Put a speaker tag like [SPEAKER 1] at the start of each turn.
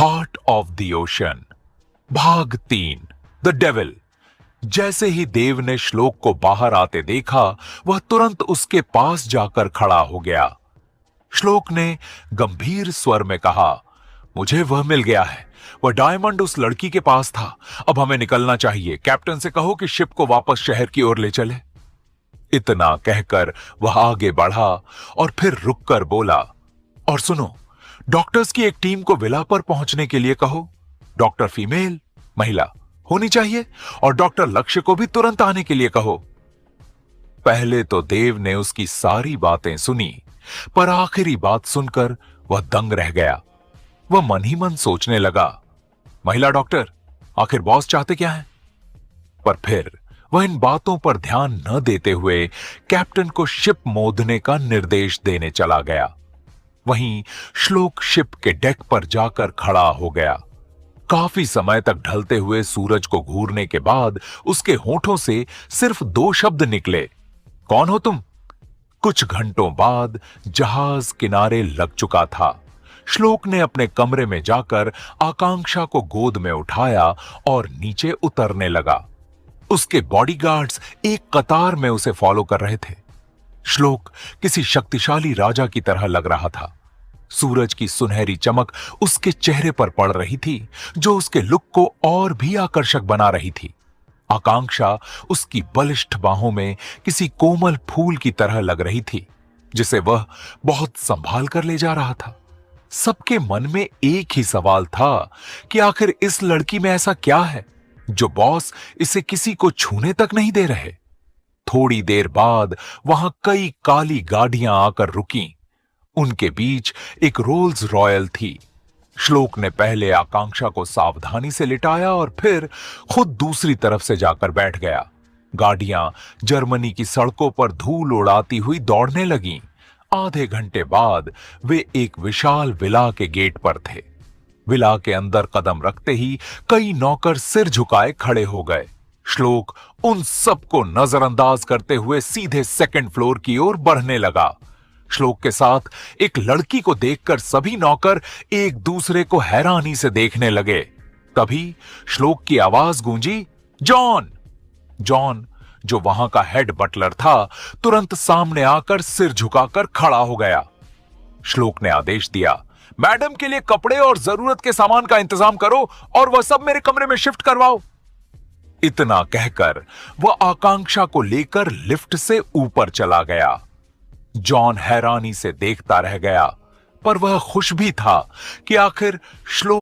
[SPEAKER 1] Heart of the ocean, भाग 3, the devil. जैसे ही देव ने श्लोक को बाहर आते देखा, वह तुरंत उसके पास जाकर खड़ा हो गया। श्लोक ने गंभीर स्वर में कहा, मुझे वह मिल गया है। वह डायमंड उस लड़की के पास था। अब हमें निकलना चाहिए। कैप्टन से कहो कि शिप को वापस शहर की ओर ले चले। इतना कहकर वह आगे बढ़ा और फिर रुककर बोला, और सुनो, डॉक्टर्स की एक टीम को विला पर पहुंचने के लिए कहो। डॉक्टर फीमेल, महिला होनी चाहिए, और डॉक्टर लक्ष्य को भी तुरंत आने के लिए कहो। पहले तो देव ने उसकी सारी बातें सुनी, पर आखिरी बात सुनकर वह दंग रह गया। वह मन ही मन सोचने लगा, महिला डॉक्टर, आखिर बॉस चाहते क्या है? पर फिर वह इन बातों पर ध्यान न देते हुए कैप्टन को शिप मोड़ने का निर्देश देने चला गया। वहीं श्लोक शिप के डेक पर जाकर खड़ा हो गया। काफी समय तक ढलते हुए सूरज को घूरने के बाद उसके होठों से सिर्फ 2 शब्द निकले, कौन हो तुम? कुछ घंटों बाद जहाज किनारे लग चुका था। श्लोक ने अपने कमरे में जाकर आकांक्षा को गोद में उठाया और नीचे उतरने लगा। उसके बॉडीगार्ड्स एक कतार में उसे फॉलो कर रहे थे। श्लोक किसी शक्तिशाली राजा की तरह लग रहा था। सूरज की सुनहरी चमक उसके चेहरे पर पड़ रही थी, जो उसके लुक को और भी आकर्षक बना रही थी। आकांक्षा उसकी बलिष्ठ बाहों में किसी कोमल फूल की तरह लग रही थी, जिसे वह बहुत संभाल कर ले जा रहा था। सबके मन में एक ही सवाल था कि आखिर इस लड़की में ऐसा क्या है जो बॉस इसे किसी को छूने तक नहीं दे रहे। थोड़ी देर बाद वहां कई काली गाड़ियां आकर रुकीं। उनके बीच एक रोल्स रॉयल थी। श्लोक ने पहले आकांक्षा को सावधानी से लिटाया और फिर खुद दूसरी तरफ से जाकर बैठ गया। गाड़ियां जर्मनी की सड़कों पर धूल उड़ाती हुई दौड़ने लगीं। आधे घंटे बाद वे एक विशाल विला के गेट पर थे। विला के अंदर कदम रखते ही कई नौकर सिर झुकाए खड़े हो गए। श्लोक उन सबको नजरअंदाज करते हुए सीधे 2nd फ्लोर की ओर बढ़ने लगा। श्लोक के साथ एक लड़की को देखकर सभी नौकर एक दूसरे को हैरानी से देखने लगे। तभी श्लोक की आवाज गूंजी, जॉन! जॉन, जो वहां का हेड बटलर था, तुरंत सामने आकर सिर झुकाकर खड़ा हो गया। श्लोक ने आदेश दिया, मैडम के लिए कपड़े और जरूरत के सामान का इंतजाम करो और वह सब मेरे कमरे में शिफ्ट करवाओ। इतना कहकर वह आकांक्षा को लेकर लिफ्ट से ऊपर चला गया। जॉन हैरानी से देखता रह गया, पर वह खुश भी था कि आखिर श्लोक